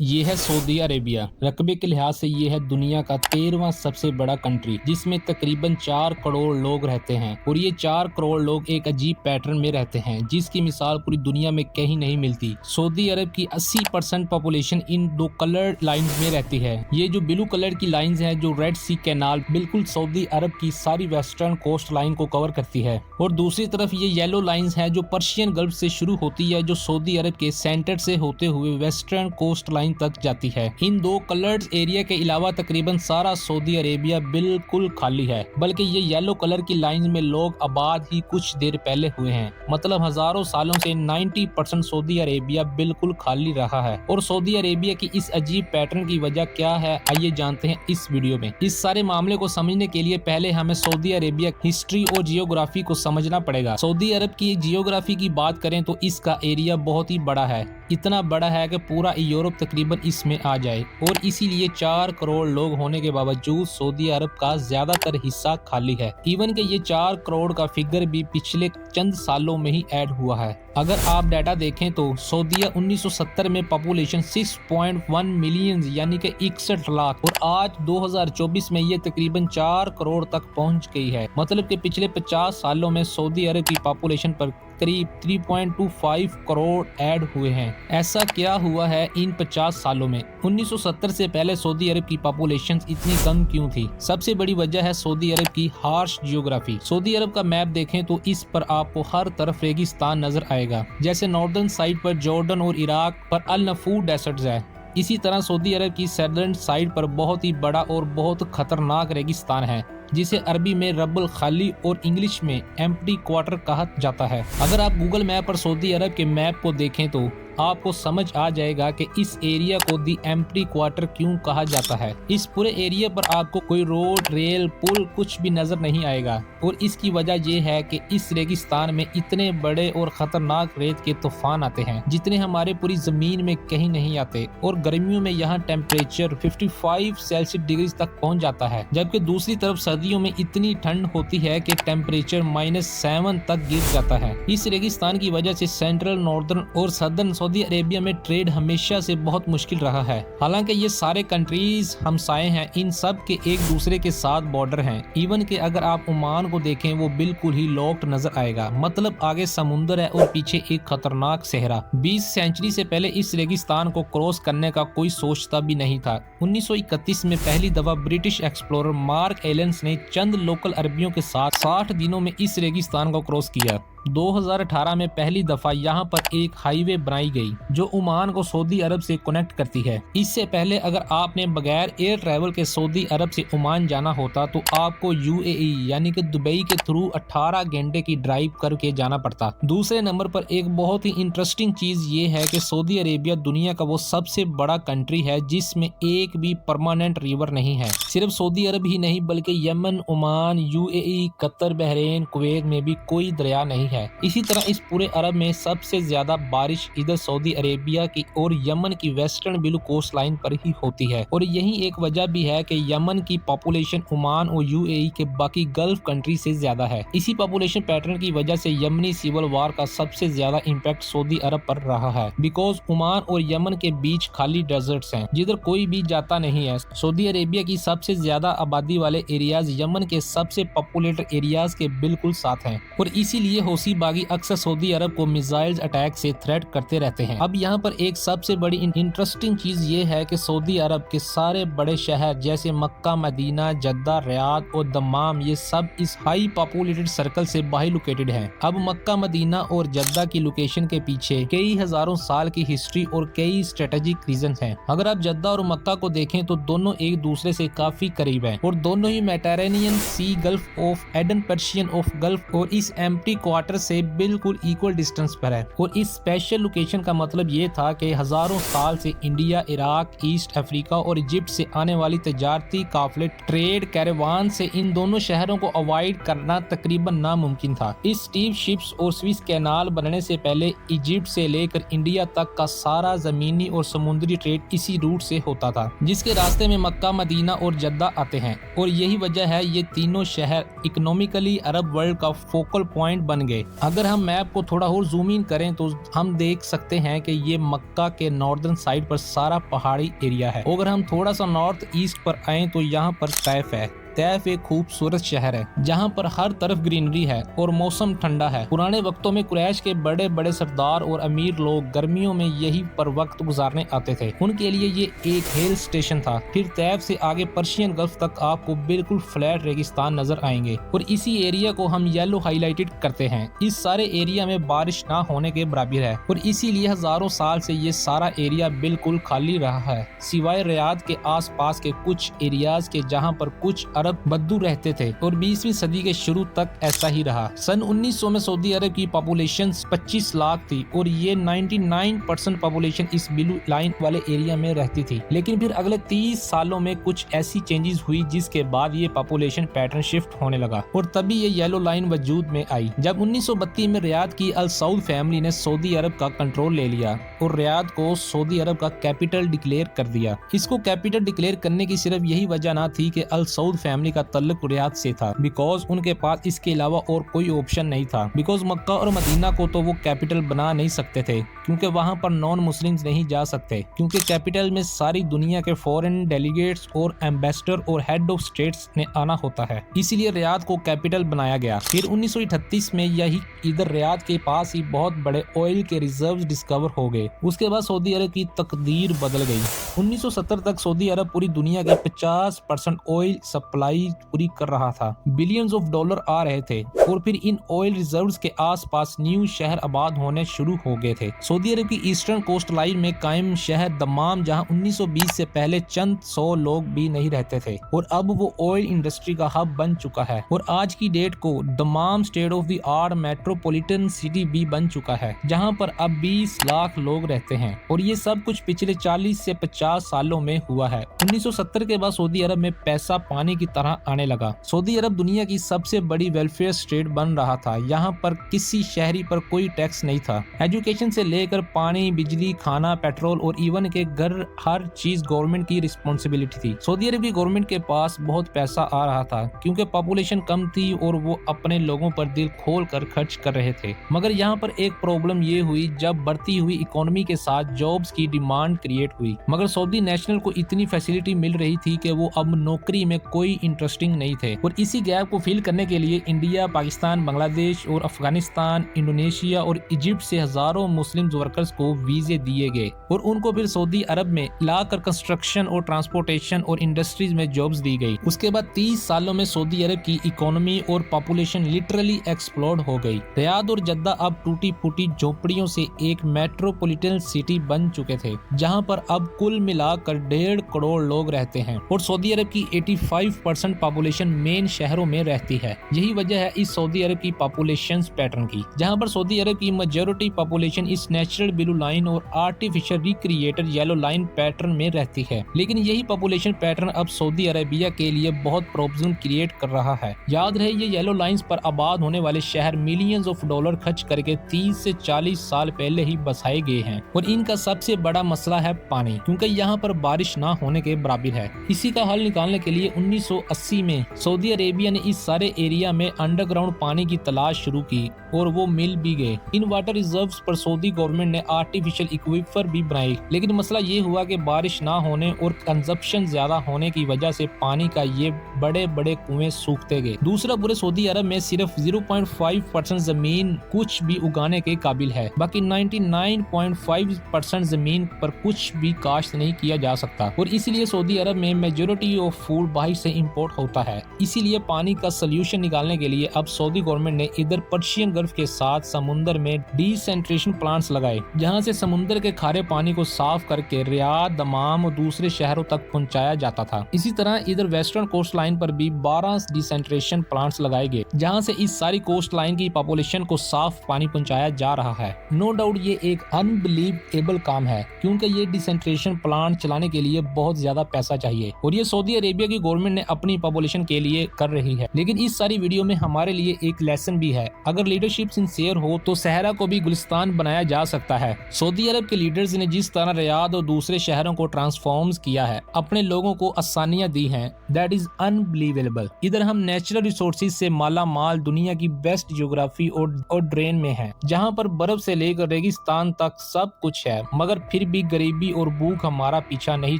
ये है Saudi Arabia. रकबे के लिहाज से ये है दुनिया का 13वां सबसे बड़ा कंट्री, जिसमें तकरीबन 4 करोड़ लोग रहते हैं। और ये 4 करोड़ लोग एक अजीब पैटर्न में रहते हैं जिसकी मिसाल पूरी दुनिया में कहीं नहीं मिलती। सऊदी अरब की 80% पॉपुलेशन इन 2 कलर्ड लाइंस में रहती है। ये जो ब्लू कलर की लाइंस हैं, जो रेड सी कैनाल बिल्कुल सऊदी अरब की सारी वेस्टर्न कोस्ट लाइन को कवर करती है, और दूसरी तरफ ये येलो लाइंस हैं जो पर्शियन गल्फ से शुरू होती है, जो सऊदी अरब के सेंटर से होते हुए वेस्टर्न कोस्ट लाइन तक जाती है। इन 2 कलर्ड एरिया के अलावा तकरीबन सारा सऊदी अरेबिया बिल्कुल खाली है, बल्कि ये येलो कलर की लाइन में लोग आबाद ही कुछ देर पहले हुए हैं। मतलब हजारों सालों से 90% सऊदी अरेबिया बिल्कुल खाली रहा है। और सऊदी अरेबिया की इस अजीब पैटर्न की वजह क्या है, आइए जानते हैं इस वीडियो में। इस सारे मामले को समझने के लिए पहले हमें सऊदी अरेबिया हिस्ट्री और जियोग्राफी को समझना पड़ेगा। सऊदी अरब की जियोग्राफी की बात करें तो इसका एरिया बहुत ही बड़ा है, इतना बड़ा है कि पूरा यूरोप तकरीबन इसमें आ जाए, और इसीलिए 4 करोड़ लोग होने के बावजूद सऊदी अरब का ज्यादातर हिस्सा खाली है। इवन के ये 4 करोड़ का फिगर भी पिछले चंद सालों में ही ऐड हुआ है। अगर आप डाटा देखें तो सऊदीया 1970 में पॉपुलेशन 6.1 मिलियन यानी कि 61 लाख, और आज 2024 में ये तकरीबन 4 करोड़ तक पहुंच गई है। मतलब कि पिछले 50 सालों में सऊदी अरब की पॉपुलेशन पर करीब 3.25 करोड़ ऐड हुए हैं। ऐसा क्या हुआ है इन 50 सालों में? 1970 से पहले सऊदी अरब की पॉपुलेशन इतनी कम क्यों थी? सबसे बड़ी वजह है सऊदी अरब की हार्श जियोग्राफी। सऊदी अरब का मैप देखें तो इस पर आपको हर तरफ रेगिस्तान नजर आएगा। जैसे नॉर्दर्न साइड पर जॉर्डन और इराक पर अल नफूर डेजर्ट्स है, इसी तरह सऊदी अरब की सदर्न साइड पर बहुत ही बड़ा और बहुत खतरनाक रेगिस्तान है, जिसे अरबी में रब्बल खाली और इंग्लिश में एम्प्टी क्वार्टर कहा जाता है। अगर आप गूगल मैप पर सऊदी अरब के मैप को देखें तो आपको समझ आ जाएगा कि इस एरिया को दी एम्प्टी क्वार्टर क्यों कहा जाता है। इस पूरे एरिया पर आपको कोई रोड, रेल, पुल कुछ भी नजर नहीं आएगा, और इसकी वजह यह है कि इस रेगिस्तान में इतने बड़े और खतरनाक रेत के तूफान आते हैं जितने हमारे पूरी जमीन में कहीं नहीं आते। और गर्मियों में यहाँ टेम्परेचर 55 सेल्सियस डिग्री तक पहुँच जाता है, जबकि दूसरी तरफ सर्दियों में इतनी ठंड होती है कि टेम्परेचर -7 तक गिर जाता है। इस रेगिस्तान की वजह से सेंट्रल, नॉर्दर्न और सदर्न सऊदी अरेबिया में ट्रेड हमेशा से बहुत मुश्किल रहा है। हालांकि ये सारे कंट्रीज हमसाए हैं, इन सब के एक दूसरे के साथ बॉर्डर हैं। इवन के अगर आप ओमान को देखें वो बिल्कुल ही लॉक्ड नजर आएगा, मतलब आगे समुंदर है और पीछे एक खतरनाक सहरा। 20 सेंचुरी से पहले इस रेगिस्तान को क्रॉस करने का कोई सोचता भी नहीं था। 1931 में पहली दफा ब्रिटिश एक्सप्लोरर मार्क एलेंस ने चंद लोकल अरबियों के साथ 60 दिनों में इस रेगिस्तान को क्रॉस किया। 2018 में पहली दफा यहाँ पर एक हाईवे बनाई गई जो ओमान को सऊदी अरब से कनेक्ट करती है। इससे पहले अगर आपने बगैर एयर ट्रैवल के सऊदी अरब से ओमान जाना होता तो आपको यूएई यानी कि दुबई के थ्रू 18 घंटे की ड्राइव करके जाना पड़ता। दूसरे नंबर पर एक बहुत ही इंटरेस्टिंग चीज ये है कि सऊदी अरेबिया दुनिया का वो सबसे बड़ा कंट्री है जिसमें एक भी परमानेंट रिवर नहीं है। सिर्फ सऊदी अरब ही नहीं बल्कि Yemen, Oman, UAE, Qatar, Bahrain, Kuwait में भी कोई दरिया नहीं है। इसी तरह इस पूरे अरब में सबसे ज्यादा बारिश इधर सऊदी अरेबिया की और यमन की वेस्टर्न ब्लू कोस्ट लाइन पर ही होती है, और यही एक वजह भी है कि यमन की पॉपुलेशन ओमान और यूएई के बाकी गल्फ कंट्री से ज्यादा है। इसी पॉपुलेशन पैटर्न की वजह से यमनी सिविल वार का सबसे ज्यादा इम्पैक्ट सऊदी अरब पर रहा है, बिकॉज ओमान और यमन के बीच खाली डेजर्ट्स हैं जिधर कोई भी जाता नहीं है। सऊदी अरेबिया की सबसे ज्यादा आबादी वाले एरियाज यमन के सबसे पॉपुलेटेड एरियाज के बिल्कुल साथ हैं, और इसीलिए हौसी बागी अक्सर सऊदी अरब को मिसाइल अटैक से थ्रेट करते रहते हैं। अब यहाँ पर एक सबसे बड़ी इंटरेस्टिंग चीज ये है कि सऊदी अरब के सारे बड़े शहर जैसे मक्का, मदीना, जद्दा, रियाद और दम्माम ये सब इस हाई पॉपुलेटेड सर्कल से बाहर लोकेटेड हैं। अब मक्का, मदीना और जद्दा की लोकेशन के पीछे कई हजारों साल की हिस्ट्री और कई स्ट्रेटेजिक रीजन हैं। अगर आप जद्दा और मक्का को देखें तो दोनों एक दूसरे से काफी करीब हैं, और दोनों ही Mediterranean sea, gulf of Aden, Persian of gulf और इस एम्प्टी क्वार्टर से बिल्कुल इक्वल डिस्टेंस पर है। और इस स्पेशल लोकेशन का मतलब ये था कि हजारों साल से इंडिया, इराक, ईस्ट अफ्रीका और इजिप्ट से आने वाली तजारती काफिले, ट्रेड कैरेवान से इन दोनों शहरों को अवॉइड करना तकरीबन नामुमकिन था। इस स्टीव शिप्स और स्विस कैनाल बनने से पहले इजिप्ट से लेकर इंडिया तक का सारा जमीनी और समुद्री ट्रेड इसी रूट से होता था, जिसके रास्ते में मक्का, मदीना और जद्दा आते हैं। और यही वजह है ये तीनों शहर इकोनॉमिकली अरब वर्ल्ड का फोकल पॉइंट बन गए। थे। अगर हम मैप को थोड़ा और जूम इन करें तो हम देख सकते हैं कि ये मक्का के नॉर्दर्न साइड पर सारा पहाड़ी एरिया है। अगर हम थोड़ा सा नॉर्थ ईस्ट पर आए तो यहाँ पर तैफ है। तैफ एक खूबसूरत शहर है जहाँ पर हर तरफ ग्रीनरी है और मौसम ठंडा है। पुराने वक्तों में कुरैश के बड़े बड़े सरदार और अमीर लोग गर्मियों में यही पर वक्त गुजारने आते थे। उनके लिए ये एक हिल स्टेशन था। फिर तैफ से आगे पर्शियन गल्फ तक आपको बिल्कुल फ्लैट रेगिस्तान नजर आएंगे और इसी एरिया को हम येलो हाईलाइटेड करते हैं। इस सारे एरिया में बारिश ना होने के बराबर है और इसीलिए हजारों साल से ये सारा एरिया बिल्कुल खाली रहा है, सिवाय रियाद के आस पास के कुछ एरियाज के जहाँ पर कुछ अरब बद्दू रहते थे और 20वीं सदी के शुरू तक ऐसा ही रहा। सन 1900 में सऊदी अरब की पॉपुलेशन 25 लाख थी और ये 99% पॉपुलेशन इस ब्लू लाइन वाले एरिया में रहती थी। लेकिन फिर अगले 30 सालों में कुछ ऐसी चेंजेस हुई जिसके बाद ये पॉपुलेशन पैटर्न शिफ्ट होने लगा और तभी ये येलो लाइन वजूद में आई जब 1932 में रियाद की अल सऊद फैमिली ने सऊदी अरब का कंट्रोल ले लिया और रियाद को सऊदी अरब का कैपिटल डिक्लेयर कर दिया। इसको कैपिटल डिक्लेयर करने की सिर्फ यही वजह ना थी कि अल सऊद फैमिली का तल्लुक रियाद से था, बिकॉज उनके पास इसके अलावा और कोई ऑप्शन नहीं था। बिकॉज मक्का और मदीना को तो वो कैपिटल बना नहीं सकते थे क्योंकि वहाँ पर नॉन मुस्लिम्स नहीं जा सकते, क्योंकि कैपिटल में सारी दुनिया के फॉरेन डेलीगेट्स और एम्बेसडर और हेड ऑफ स्टेट्स ने आना होता है, इसीलिए रियाद को कैपिटल बनाया गया। फिर 1938 में यही इधर रियाद के पास ही बहुत बड़े ऑयल के रिजर्व्स डिस्कवर हो गए। उसके बाद सऊदी अरब की तकदीर बदल गई। 1970 तक सऊदी अरब पूरी दुनिया के 50% ऑयल सप्लाई पूरी कर रहा था। बिलियंस ऑफ डॉलर आ रहे थे और फिर इन ऑयल रिजर्व्स के आसपास न्यू शहर आबाद होने शुरू हो गए थे। सऊदी अरब की ईस्टर्न कोस्ट लाइन में कायम शहर दमाम, जहां 1920 से पहले चंद 100 लोग भी नहीं रहते थे और अब वो ऑयल इंडस्ट्री का हब बन चुका है और आज की डेट को दमाम state of the art metropolitan city भी बन चुका है, जहां पर अब 20 लाख लोग रहते हैं और ये सब कुछ पिछले 40 से 50 सालों में हुआ है। 1970 के बाद सऊदी अरब में पैसा पानी की तरह आने लगा। सऊदी अरब दुनिया की सबसे बड़ी वेलफेयर स्टेट बन रहा था। यहाँ पर किसी शहरी पर कोई टैक्स नहीं था। एजुकेशन से लेकर पानी, बिजली, खाना, पेट्रोल और इवन के घर, हर चीज गवर्नमेंट की रिस्पॉन्सिबिलिटी थी। सऊदी अरब की गवर्नमेंट के पास बहुत पैसा आ रहा था क्योंकि पॉपुलेशन कम थी और वो अपने लोगों पर दिल खोल कर खर्च कर रहे थे। मगर यहाँ पर एक प्रॉब्लम ये हुई, जब बढ़ती हुई इकोनॉमी के साथ जॉब्स की डिमांड क्रिएट हुई, मगर सऊदी नेशनल को इतनी फैसिलिटी मिल रही थी कि वो अब नौकरी में कोई इंटरेस्टिंग नहीं थे और इसी गैप को फिल करने के लिए इंडिया, पाकिस्तान, बांग्लादेश और अफगानिस्तान, इंडोनेशिया और इजिप्ट से हजारों मुस्लिम वर्कर्स को वीजे दिए गए और उनको फिर सऊदी अरब में लाकर कंस्ट्रक्शन और ट्रांसपोर्टेशन और इंडस्ट्रीज में जॉब्स दी गई। उसके बाद 30 सालों में सऊदी अरब की इकोनॉमी और पॉपुलेशन लिटरली एक्सप्लोड हो गई। रियाद और जद्दा अब टूटी फूटी झोपड़ियों से एक मेट्रोपॉलिटन सिटी बन चुके थे, जहां पर अब कुल मिलाकर 1.5 करोड़ लोग रहते हैं और सऊदी अरब की 85% पॉपुलेशन मेन शहरों में रहती है। यही वजह है इस सऊदी अरब की पॉपुलेशन पैटर्न की, जहां पर सऊदी अरब की मेजॉरिटी पॉपुलेशन इस नेचुरल ब्लू लाइन और artificial recreated yellow line pattern में रहती है। लेकिन यही पॉपुलेशन पैटर्न अब सऊदी अरेबिया के लिए बहुत प्रॉब्लम क्रिएट कर रहा है। याद रहे, ये येलो लाइंस पर आबाद होने वाले शहर मिलियंस ऑफ डॉलर खर्च करके 30 से 40 साल पहले ही बसाए गए हैं और इनका सबसे बड़ा मसला है पानी, क्योंकि यहाँ पर बारिश ना होने के बराबर है। इसी का हल निकालने के लिए 1980 में सऊदी अरेबिया ने इस सारे एरिया में अंडरग्राउंड पानी की तलाश शुरू की और वो मिल भी गए। इन वाटर रिजर्व्स पर सऊदी गवर्नमेंट ने आर्टिफिशियल इक्विफर भी बनाए, लेकिन मसला ये हुआ कि बारिश ना होने और कंजप्शन ज्यादा होने की वजह से पानी का ये बड़े बड़े कुएं सूखते गए। दूसरा, पूरे सऊदी अरब में सिर्फ 0.5% जमीन कुछ भी उगाने के काबिल है, बाकी 99.5% जमीन पर कुछ भी काश्त नहीं किया जा सकता और इसीलिए सऊदी अरब में मेजॉरिटी ऑफ फूड बाहर से इंपोर्ट होता है। इसीलिए पानी का सोल्यूशन निकालने के लिए अब सऊदी गवर्नमेंट ने इधर पर्शियन गल्फ के साथ समुद्र में डिसेंट्रेशन प्लांट्स लगाए, जहां से समुद्र के खारे पानी को साफ करके रियाद, दमाम और दूसरे शहरों तक पहुंचाया जाता था। इसी तरह इधर वेस्टर्न कोस्ट लाइन पर भी 12 डिसेंट्रेशन प्लांट्स लगाए गए, जहां से इस सारी कोस्ट लाइन की पॉपुलेशन को साफ पानी पहुंचाया जा रहा है। नो डाउट ये एक अनबिलीवेबल काम है, क्योंकि ये डिसेंट्रेशन प्लांट चलाने के लिए बहुत ज्यादा पैसा चाहिए और ये सऊदी अरेबिया की गवर्नमेंट ने अपनी पॉपुलेशन के लिए कर रही है। लेकिन इस सारी वीडियो में हमारे लिए एक लेसन भी है। अगर लीडरशिप लीडरशिप सिंसियर हो तो सहरा को भी गुलिस्तान बनाया जा सकता है। सऊदी अरब के लीडर्स ने जिस तरह रियाद और दूसरे शहरों को ट्रांसफॉर्म्स किया है, अपने लोगों को आसानियां दी हैं, दैट इज अनबिलीवेबल। इधर हम नेचुरल रिसोर्सेज से माला माल दुनिया की बेस्ट ज्योग्राफी और ड्रेन में हैं, जहां पर बर्फ से लेकर रेगिस्तान तक सब कुछ है, मगर फिर भी गरीबी और भूख हमारा पीछा नहीं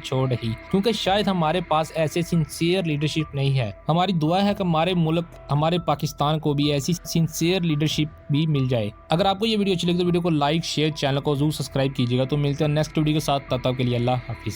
छोड़ रही, क्योंकि शायद हमारे पास ऐसे सिंसियर लीडरशिप नहीं है। हमारी दुआ है कि हमारे मुल्क, हमारे पाकिस्तान को भी ऐसी सिंसियर लीडरशिप भी मिल जाए। अगर आपको ये वीडियो अच्छी लगी तो वीडियो को लाइक, शेयर, चैनल को जरूर सब्सक्राइब कीजिएगा। तो मिलते हैं नेक्स्ट वीडियो के साथ, तब तक के लिए अल्लाह हाफिज।